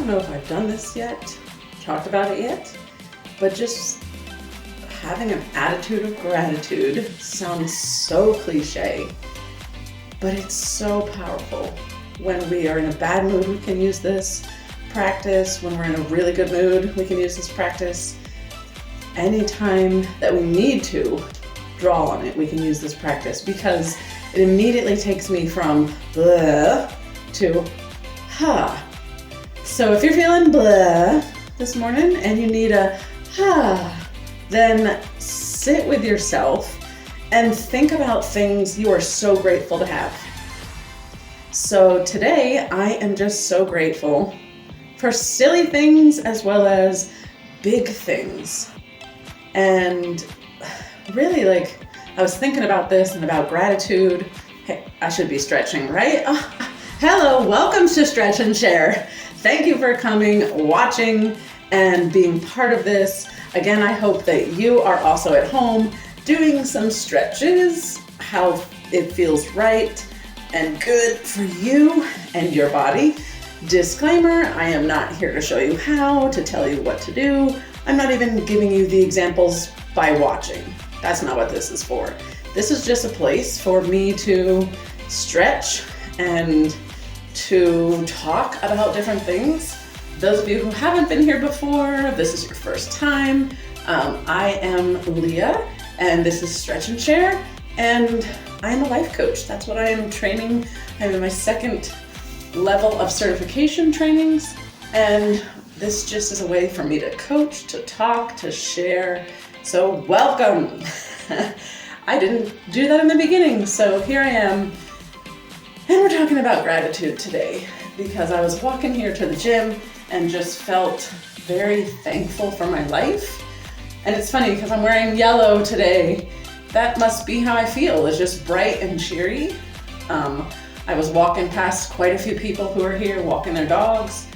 don't know if I've done this yet, talked about it yet, but just having an attitude of gratitude sounds so cliche, but it's so powerful. When we are in a bad mood, we can use this practice. When we're in a really good mood, we can use this practice. Anytime that we need to draw on it, we can use this practice because it immediately takes me from blah to ha. So if you're feeling blah this morning and you need a ha, then sit with yourself and think about things you are so grateful to have. So today I am just so grateful for silly things as well as big things. And really, I was thinking about this and about gratitude. Hey, I should be stretching, right? Hello, welcome to Stretch and Share. Thank you for coming, watching, and being part of this. Again, I hope that you are also at home doing some stretches, how it feels right and good for you and your body. Disclaimer, I am not here to show you how, to tell you what to do. I'm not even giving you the examples by watching. That's not what this is for. This is just a place for me to stretch and to talk about different things. Those of you who haven't been here before, this is your first time, I am Leah, and this is Stretch and Share, and I am a life coach. That's what I am training. I'm in my second level of certification trainings, and this just is a way for me to coach, to talk, to share. So welcome. I didn't do that in the beginning, so here I am. And we're talking about gratitude today because I was walking here to the gym and just felt very thankful for my life. And it's funny because I'm wearing yellow today. That must be how I feel. It's just bright and cheery. I was walking past quite a few people who are here walking their dogs,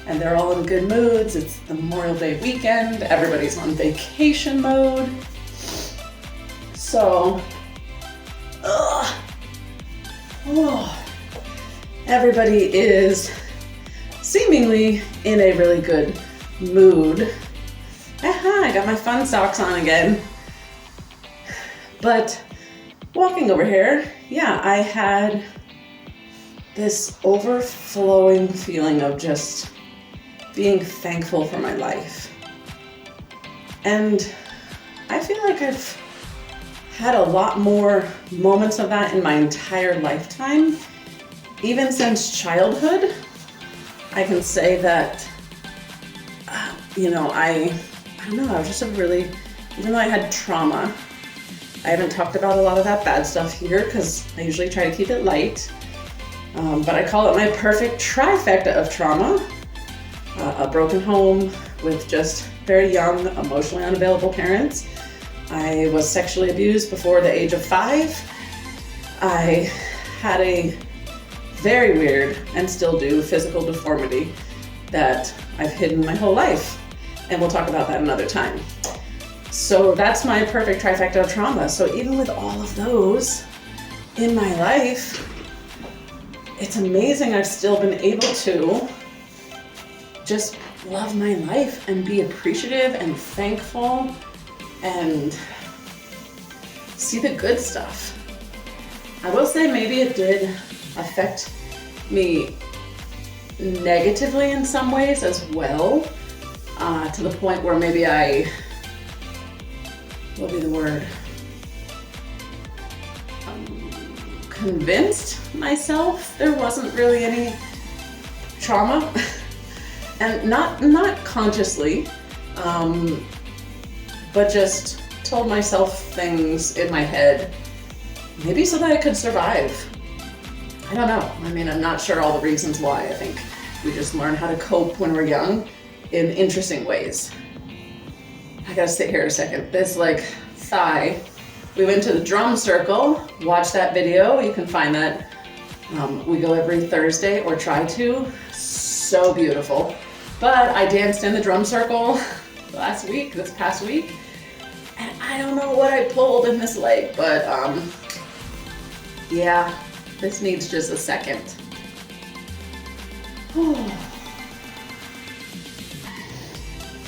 and they're all in good moods. It's the Memorial Day weekend. Everybody's on vacation mode. So, everybody is seemingly in a really good mood. I got my fun socks on again. But walking over here, I had this overflowing feeling of just being thankful for my life. And I feel like I've had a lot more moments of that in my entire lifetime. Even since childhood, I can say that, I was just even though I had trauma, I haven't talked about a lot of that bad stuff here because I usually try to keep it light. But I call it my perfect trifecta of trauma. A broken home with just very young, emotionally unavailable parents. I was sexually abused before the age of 5. I had a very weird, and still do, physical deformity that I've hidden my whole life. And we'll talk about that another time. So that's my perfect trifecta of trauma. So even with all of those in my life, it's amazing I've still been able to just love my life and be appreciative and thankful and see the good stuff. I will say maybe it did affect me negatively in some ways as well, to the point where maybe what would be the word? Convinced myself there wasn't really any trauma. And not consciously, but just told myself things in my head, maybe so that I could survive. I don't know. I'm not sure all the reasons why. I think we just learn how to cope when we're young in interesting ways. I gotta sit here a second. This thigh. We went to the drum circle. Watch that video. You can find that. We go every Thursday, or try to. So beautiful. But I danced in the drum circle this past week, and I don't know what I pulled in this leg, but this needs just a second.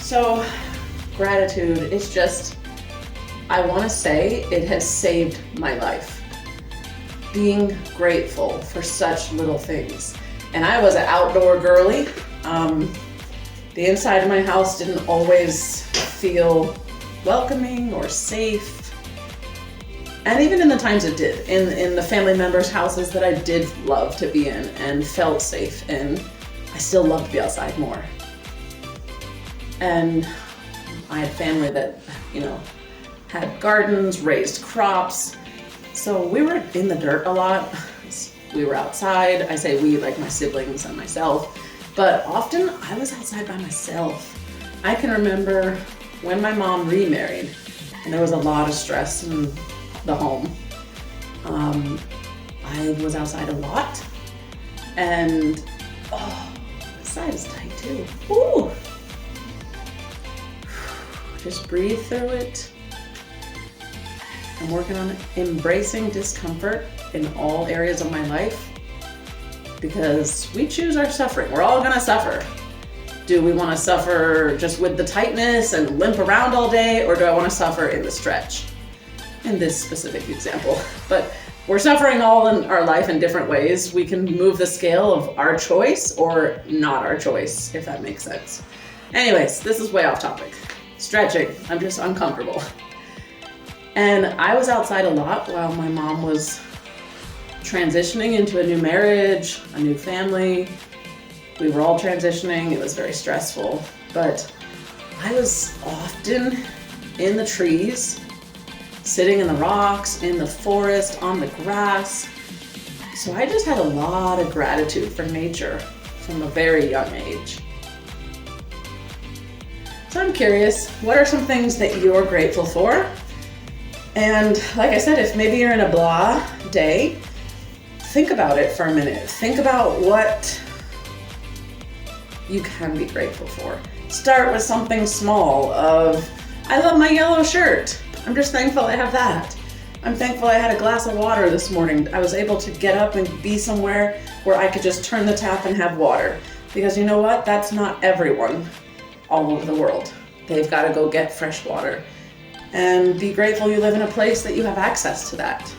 So gratitude is just, I want to say it has saved my life. Being grateful for such little things. And I was an outdoor girly. The inside of my house didn't always feel welcoming or safe. And even in the times it did, in the family members' houses that I did love to be in and felt safe in, I still loved to be outside more. And I had family that, had gardens, raised crops. So we were in the dirt a lot. We were outside. I say we, like my siblings and myself, but often I was outside by myself. I can remember when my mom remarried and there was a lot of stress in the home. I was outside a lot, and this side is tight too. Ooh. Just breathe through it. I'm working on embracing discomfort in all areas of my life because we choose our suffering. We're all gonna suffer. Do we wanna suffer just with the tightness and limp around all day, or do I wanna suffer in the stretch? In this specific example. But we're suffering all in our life in different ways. We can move the scale of our choice or not our choice, if that makes sense. Anyways, this is way off topic. Stretching, I'm just uncomfortable. And I was outside a lot while my mom was transitioning into a new marriage, a new family. We were all transitioning. It was very stressful, but I was often in the trees, sitting in the rocks, in the forest, on the grass. So I just had a lot of gratitude for nature from a very young age. So I'm curious, what are some things that you're grateful for? And like I said, if maybe you're in a blah day, think about it for a minute. Think about what you can be grateful for. Start with something small of, I love my yellow shirt. I'm just thankful I have that. I'm thankful I had a glass of water this morning. I was able to get up and be somewhere where I could just turn the tap and have water. Because you know what? That's not everyone all over the world. They've got to go get fresh water. And be grateful you live in a place that you have access to that.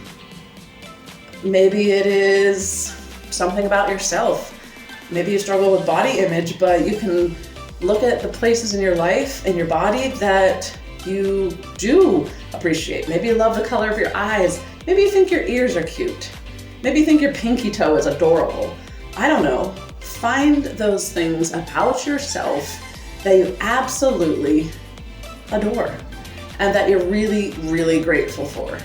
Maybe it is something about yourself. Maybe you struggle with body image, but you can look at the places in your life and your body that you do appreciate. Maybe you love the color of your eyes. Maybe you think your ears are cute. Maybe you think your pinky toe is adorable. I don't know. Find those things about yourself that you absolutely adore and that you're really, really grateful for.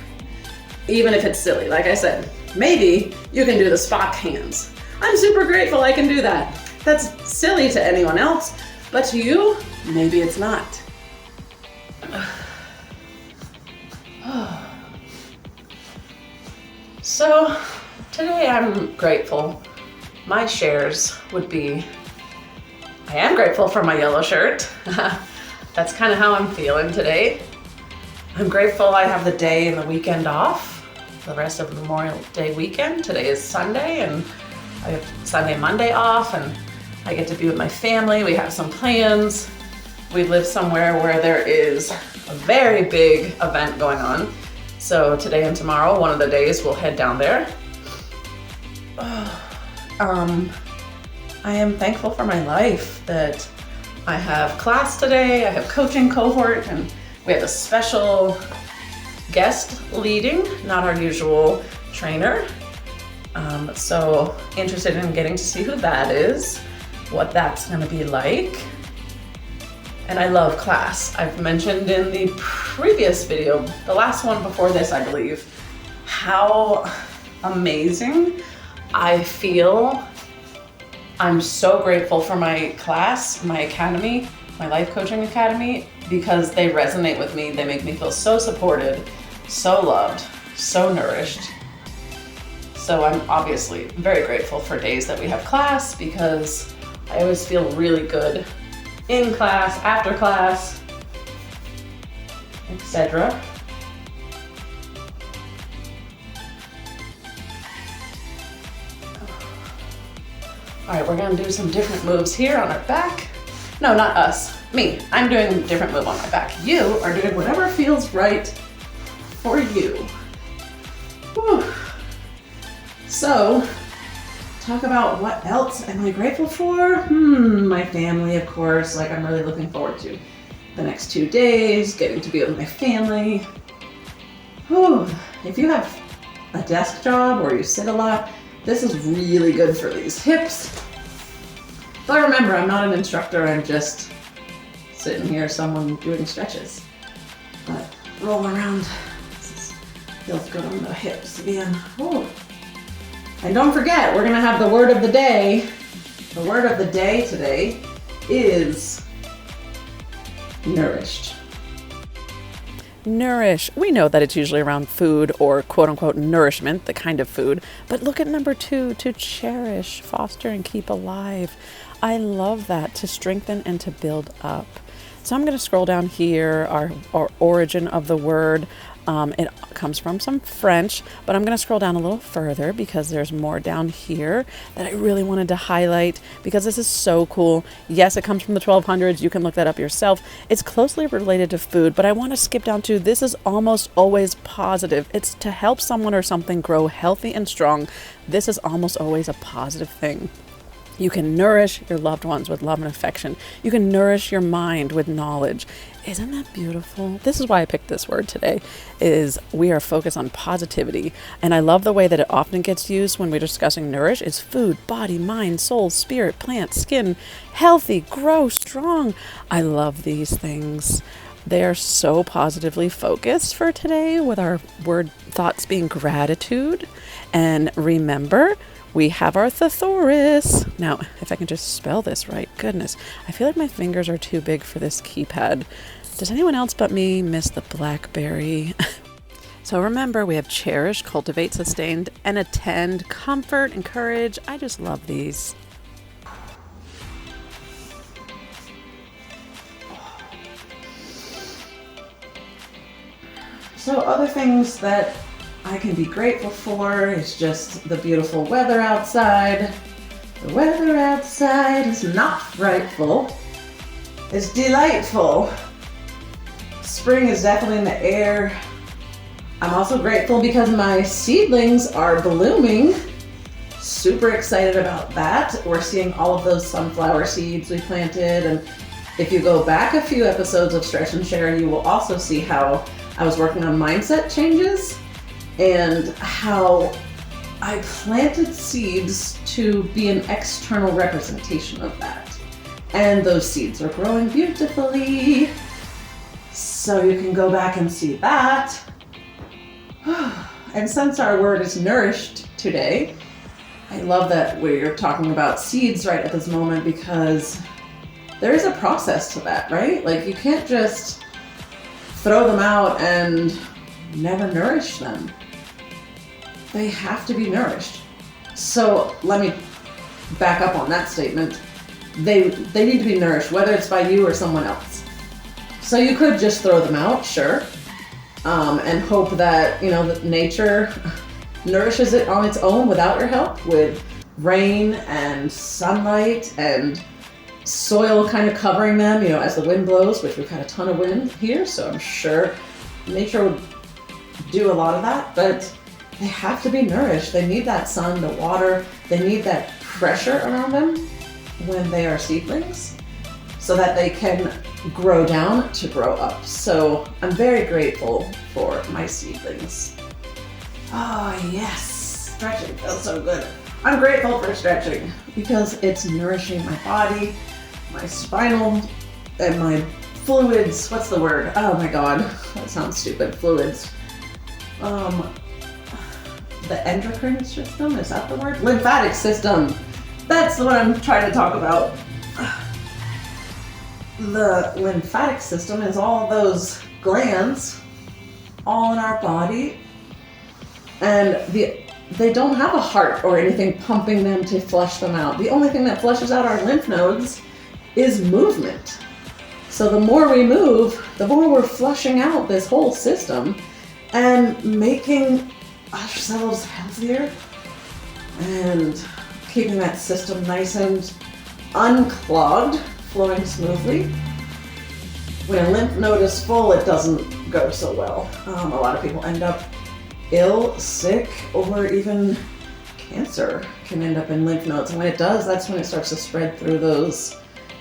Even if it's silly, like I said, maybe you can do the Spock hands. I'm super grateful I can do that. That's silly to anyone else, but to you, maybe it's not. So today I'm grateful. My shares would be, I am grateful for my yellow shirt. That's kind of how I'm feeling today. I'm grateful I have the day and the weekend off, the rest of Memorial Day weekend. Today is Sunday and I have Sunday, Monday off, and I get to be with my family. We have some plans. We live somewhere where there is a very big event going on. So today and tomorrow, one of the days, we'll head down there. I am thankful for my life that I have class today, I have coaching cohort, and we have a special guest leading, not our usual trainer. So interested in getting to see who that is, what that's gonna be like. And I love class. I've mentioned in the previous video, the last one before this, I believe, how amazing I feel. I'm so grateful for my class, my academy, my life coaching academy, because they resonate with me. They make me feel so supported, so loved, so nourished. So I'm obviously very grateful for days that we have class because I always feel really good in class, after class, etc. All right, we're gonna do some different moves here on our back. No, not us. Me, I'm doing a different move on my back. You are doing whatever feels right for you. Whew. So, talk about what else am I grateful for? My family, of course. Like, I'm really looking forward to the next 2 days, getting to be with my family. Whew. If you have a desk job or you sit a lot, this is really good for these hips. But remember, I'm not an instructor, I'm just sitting here, someone doing stretches. But roll around, feels good on the hips again. Ooh. And don't forget, we're gonna have the word of the day. The word of the day today is nourished. Nourish. We know that it's usually around food or quote unquote nourishment, the kind of food. But look at number 2, to cherish, foster, and keep alive. I love that, to strengthen and to build up. So I'm going to scroll down here, our origin of the word. It comes from some French, but I'm going to scroll down a little further because there's more down here that I really wanted to highlight because this is so cool. Yes, it comes from the 1200s. You can look that up yourself. It's closely related to food, but I want to skip down to this is almost always positive. It's to help someone or something grow healthy and strong. This is almost always a positive thing. You can nourish your loved ones with love and affection. You can nourish your mind with knowledge. Isn't that beautiful? This is why I picked this word today, is we are focused on positivity. And I love the way that it often gets used when we're discussing nourish is food, body, mind, soul, spirit, plant, skin, healthy, grow, strong. I love these things. They are so positively focused for today with our word thoughts being gratitude. And remember, we have our thesaurus. Now, if I can just spell this right, goodness, I feel like my fingers are too big for this keypad. Does anyone else but me miss the BlackBerry? So remember, we have cherish, cultivate, sustained, and attend, comfort, encourage. I just love these. So other things that I can be grateful for is just the beautiful weather outside. The weather outside is not frightful. It's delightful. Spring is definitely in the air. I'm also grateful because my seedlings are blooming. Super excited about that. We're seeing all of those sunflower seeds we planted, and if you go back a few episodes of Stretch and Share, you will also see how I was working on mindset changes and how I planted seeds to be an external representation of that. And those seeds are growing beautifully. So you can go back and see that. And since our word is nourished today, I love that we're talking about seeds right at this moment because there is a process to that, right? Like you can't just throw them out and never nourish them. They have to be nourished. So let me back up on that statement. They need to be nourished, whether it's by you or someone else. So you could just throw them out, sure, and hope that, that nature nourishes it on its own without your help, with rain and sunlight and soil kind of covering them, as the wind blows, which we've had a ton of wind here, so I'm sure nature would do a lot of that, but they have to be nourished. They need that sun, the water, they need that pressure around them when they are seedlings so that they can grow down to grow up. So I'm very grateful for my seedlings. Oh yes, stretching feels so good. I'm grateful for stretching because it's nourishing my body, my spinal, and my fluids. What's the word? Oh my god, that sounds stupid. Fluids. The endocrine system, is that the word? Lymphatic system. That's what I'm trying to talk about. The lymphatic system is all those glands all in our body, and they don't have a heart or anything pumping them to flush them out. The only thing that flushes out our lymph nodes is movement. So the more we move, the more we're flushing out this whole system and making ourselves healthier and keeping that system nice and unclogged, flowing smoothly. when a lymph node is full, it doesn't go so well. A lot of people end up ill, sick, or even cancer can end up in lymph nodes. And when it does, that's when it starts to spread through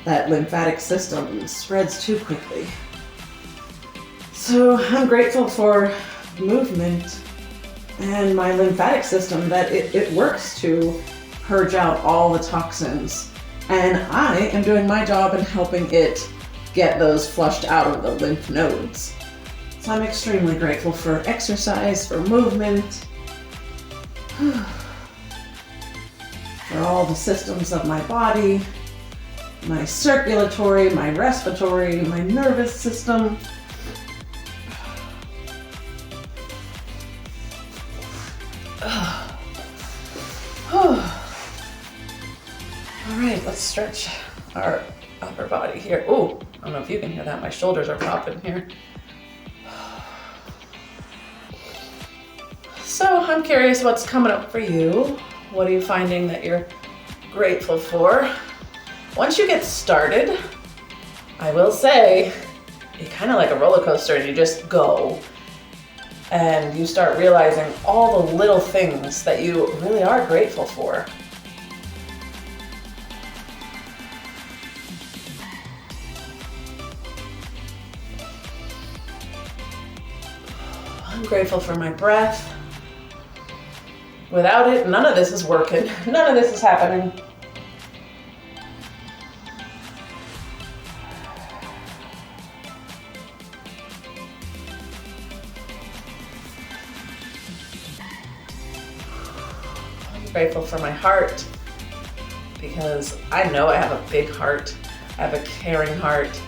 that lymphatic system and spreads too quickly. So I'm grateful for movement and my lymphatic system, that it works to purge out all the toxins. And I am doing my job in helping it get those flushed out of the lymph nodes. So I'm extremely grateful for exercise, for movement, for all the systems of my body, my circulatory, my respiratory, my nervous system. All right, let's stretch our upper body here. Oh, I don't know if you can hear that. My shoulders are popping here. So I'm curious what's coming up for you. What are you finding that you're grateful for? Once you get started, I will say, it's kind of like a roller coaster, and you just go. And you start realizing all the little things that you really are grateful for. I'm grateful for my breath. Without it, none of this is working. None of this is happening. I'm grateful for my heart, because I know I have a big heart. I have a caring heart.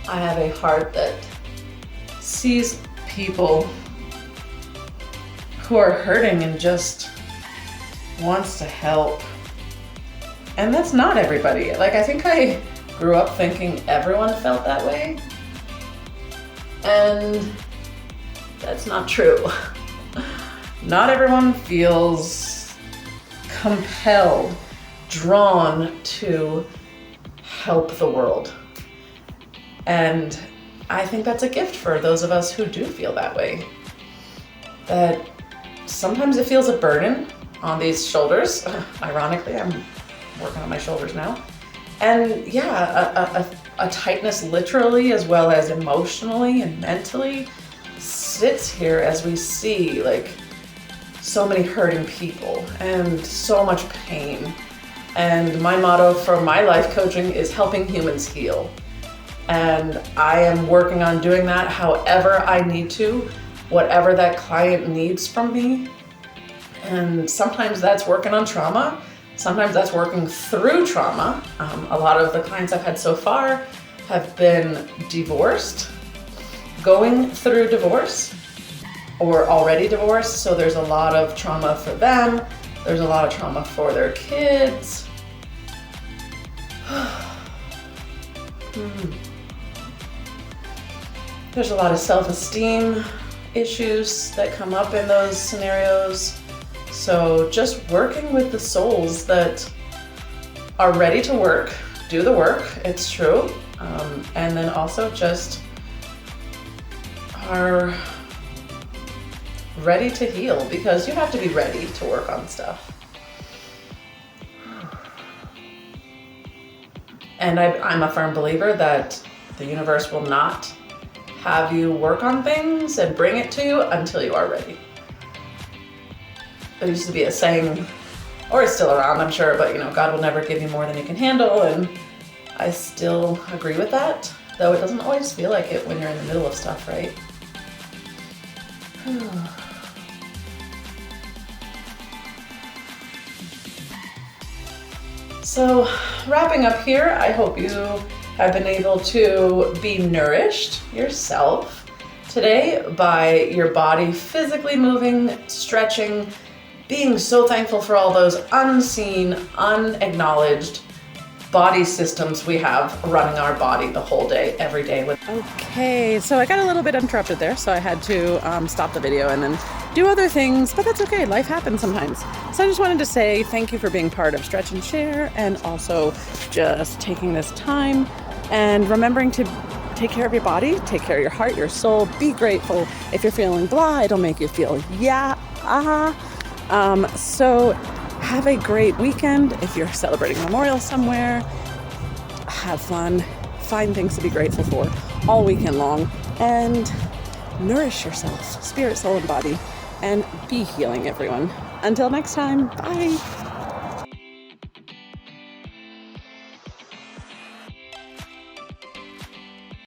I have a heart that sees people who are hurting and just wants to help. And that's not everybody. Like, I think I grew up thinking everyone felt that way. And that's not true. Not everyone feels compelled, drawn to help the world. And I think that's a gift for those of us who do feel that way. That sometimes it feels a burden on these shoulders. Ironically, I'm working on my shoulders now. And yeah, a tightness literally as well as emotionally and mentally sits here as we see like so many hurting people and so much pain. And my motto for my life coaching is helping humans heal. And I am working on doing that however I need to, whatever that client needs from me. And sometimes that's working on trauma. Sometimes that's working through trauma. A lot of the clients I've had so far have been divorced, going through divorce, or already divorced. So there's a lot of trauma for them. There's a lot of trauma for their kids. There's a lot of self-esteem issues that come up in those scenarios. So just working with the souls that are ready to work, do the work, it's true. And then also just are ready to heal, because you have to be ready to work on stuff. And I'm a firm believer that the universe will not have you work on things and bring it to you until you are ready. There used to be a saying, or it's still around, I'm sure, but God will never give you more than you can handle, and I still agree with that, though it doesn't always feel like it when you're in the middle of stuff, right? So, wrapping up here, I hope you have been able to be nourished yourself today by your body physically moving, stretching, being so thankful for all those unseen, unacknowledged body systems we have running our body the whole day, every day. Okay, so I got a little bit interrupted there, so I had to stop the video and then do other things, but that's okay. Life happens sometimes. So I just wanted to say thank you for being part of Stretch and Share, and also just taking this time and remembering to take care of your body, take care of your heart, your soul, be grateful. If you're feeling blah, it'll make you feel so have a great weekend. If you're celebrating Memorial somewhere, have fun, find things to be grateful for all weekend long, and nourish yourself, spirit, soul, and body, and be healing, everyone. Until next time, bye.